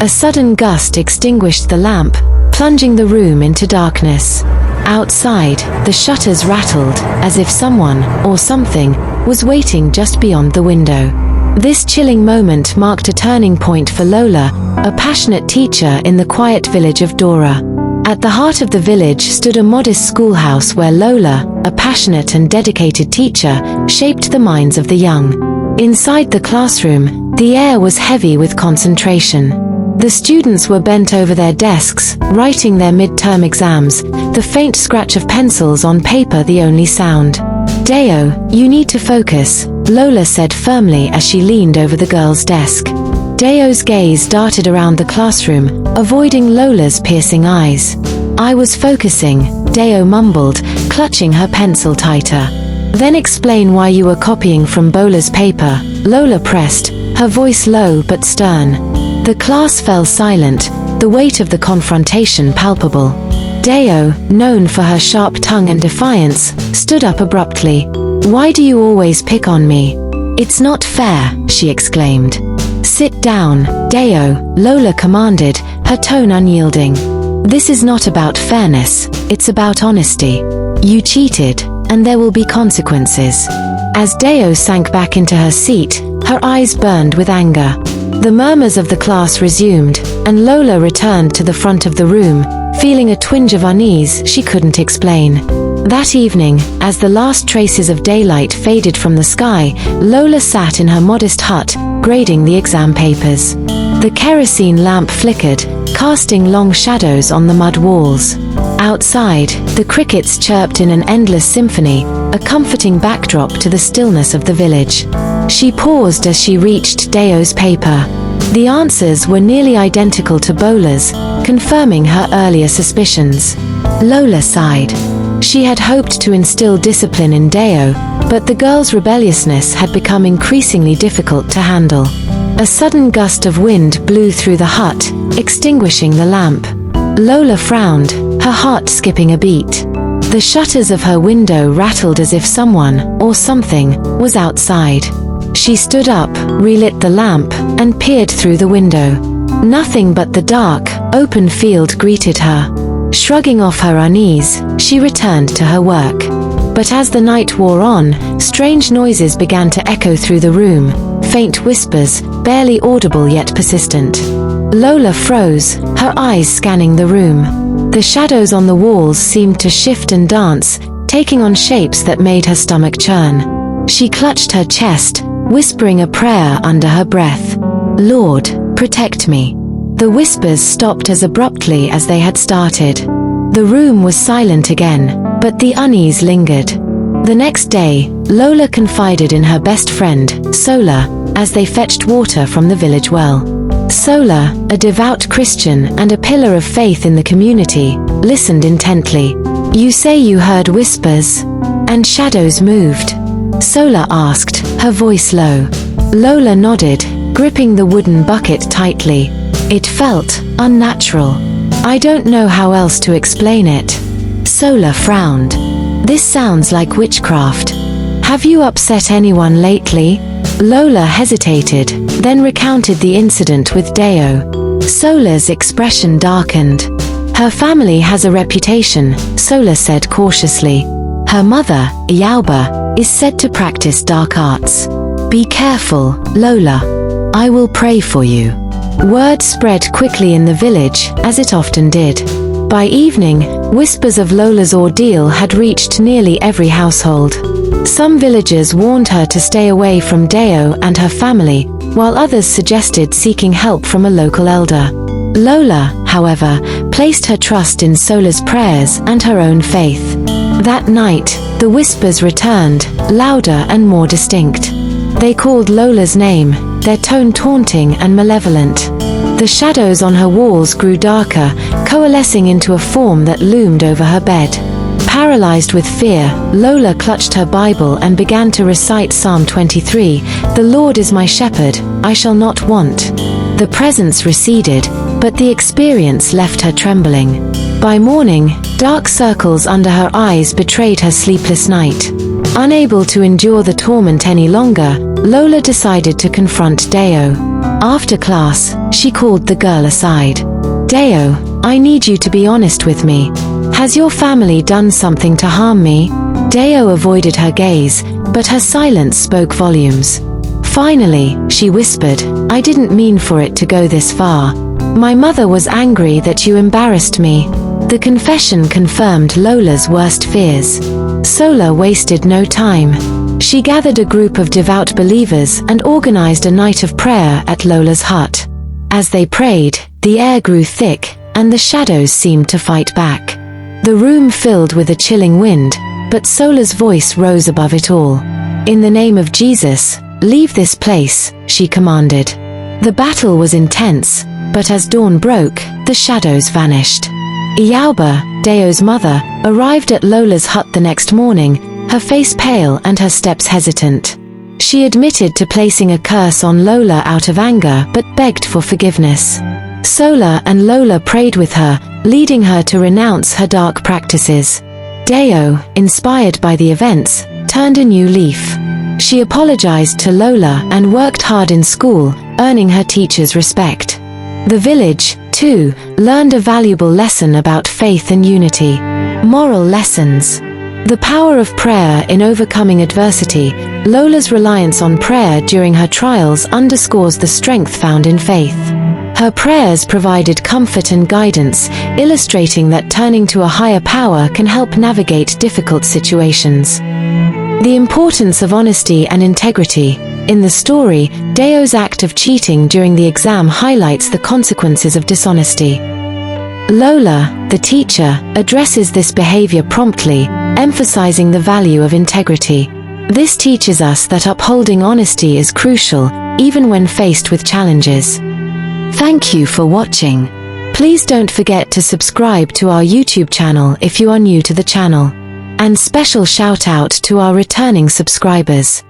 A sudden gust extinguished the lamp, plunging the room into darkness. Outside, the shutters rattled, as if someone, or something, was waiting just beyond the window. This chilling moment marked a turning point for Lola, a passionate teacher in the quiet village of Dora. At the heart of the village stood a modest schoolhouse where Lola, a passionate and dedicated teacher, shaped the minds of the young. Inside the classroom, the air was heavy with concentration. The students were bent over their desks, writing their midterm exams, the faint scratch of pencils on paper the only sound. "Dayo, you need to focus," Lola said firmly as she leaned over the girl's desk. Dayo's gaze darted around the classroom, avoiding Lola's piercing eyes. "I was focusing," Dayo mumbled, clutching her pencil tighter. "Then explain why you were copying from Bola's paper," Lola pressed, her voice low but stern. The class fell silent, the weight of the confrontation palpable. Dayo, known for her sharp tongue and defiance, stood up abruptly. "Why do you always pick on me? It's not fair," she exclaimed. "Sit down, Dayo," Lola commanded, her tone unyielding. "This is not about fairness, it's about honesty. You cheated, and there will be consequences." As Dayo sank back into her seat, her eyes burned with anger. The murmurs of the class resumed, and Lola returned to the front of the room, feeling a twinge of unease she couldn't explain. That evening, as the last traces of daylight faded from the sky, Lola sat in her modest hut, grading the exam papers. The kerosene lamp flickered, casting long shadows on the mud walls. Outside, the crickets chirped in an endless symphony, a comforting backdrop to the stillness of the village. She paused as she reached Dayo's paper. The answers were nearly identical to Bola's, confirming her earlier suspicions. Lola sighed. She had hoped to instill discipline in Dayo, but the girl's rebelliousness had become increasingly difficult to handle. A sudden gust of wind blew through the hut, extinguishing the lamp. Lola frowned, her heart skipping a beat. The shutters of her window rattled as if someone, or something, was outside. She stood up, relit the lamp, and peered through the window. Nothing but the dark, open field greeted her. Shrugging off her unease, she returned to her work. But as the night wore on, strange noises began to echo through the room, faint whispers, barely audible yet persistent. Lola froze, her eyes scanning the room. The shadows on the walls seemed to shift and dance, taking on shapes that made her stomach churn. She clutched her chest, whispering a prayer under her breath. "Lord, protect me." The whispers stopped as abruptly as they had started. The room was silent again, but the unease lingered. The next day, Lola confided in her best friend, Sola, as they fetched water from the village well. Sola, a devout Christian and a pillar of faith in the community, listened intently. "You say you heard whispers? And shadows moved?" Sola asked, her voice low. Lola nodded, gripping the wooden bucket tightly. "It felt unnatural. I don't know how else to explain it." Sola frowned. "This sounds like witchcraft. Have you upset anyone lately?" Lola hesitated, then recounted the incident with Dayo. Sola's expression darkened. "Her family has a reputation," Sola said cautiously. "Her mother, Yauba, is said to practice dark arts. Be careful, Lola. I will pray for you." Word spread quickly in the village, as it often did. By evening, whispers of Lola's ordeal had reached nearly every household. Some villagers warned her to stay away from Dayo and her family, while others suggested seeking help from a local elder. Lola, however, placed her trust in Sola's prayers and her own faith. That night, the whispers returned, louder and more distinct. They called Lola's name, their tone taunting and malevolent. The shadows on her walls grew darker, coalescing into a form that loomed over her bed. Paralyzed with fear, Lola clutched her Bible and began to recite Psalm 23, "The Lord is my shepherd, I shall not want." The presence receded, but the experience left her trembling. By morning, dark circles under her eyes betrayed her sleepless night. Unable to endure the torment any longer, Lola decided to confront Dayo. After class, she called the girl aside. "Dayo, I need you to be honest with me. Has your family done something to harm me?" Dayo avoided her gaze, but her silence spoke volumes. Finally, she whispered, "I didn't mean for it to go this far. My mother was angry that you embarrassed me." The confession confirmed Lola's worst fears. Lola wasted no time. She gathered a group of devout believers and organized a night of prayer at Lola's hut. As they prayed, the air grew thick, and the shadows seemed to fight back. The room filled with a chilling wind, but Lola's voice rose above it all. "In the name of Jesus, leave this place," she commanded. The battle was intense, but as dawn broke, the shadows vanished. Iyauba, Dayo's mother, arrived at Lola's hut the next morning, her face pale and her steps hesitant. She admitted to placing a curse on Lola out of anger but begged for forgiveness. Lola and Lola prayed with her, leading her to renounce her dark practices. Dayo, inspired by the events, turned a new leaf. She apologized to Lola and worked hard in school, earning her teachers' respect. The village, too, learned a valuable lesson about faith and unity. Moral lessons. The power of prayer in overcoming adversity. Lola's reliance on prayer during her trials underscores the strength found in faith. Her prayers provided comfort and guidance, illustrating that turning to a higher power can help navigate difficult situations. The importance of honesty and integrity. In the story, Dayo's act of cheating during the exam highlights the consequences of dishonesty. Lola, the teacher, addresses this behavior promptly, emphasizing the value of integrity. This teaches us that upholding honesty is crucial, even when faced with challenges. Thank you for watching. Please don't forget to subscribe to our YouTube channel if you are new to the channel. And special shout out to our returning subscribers.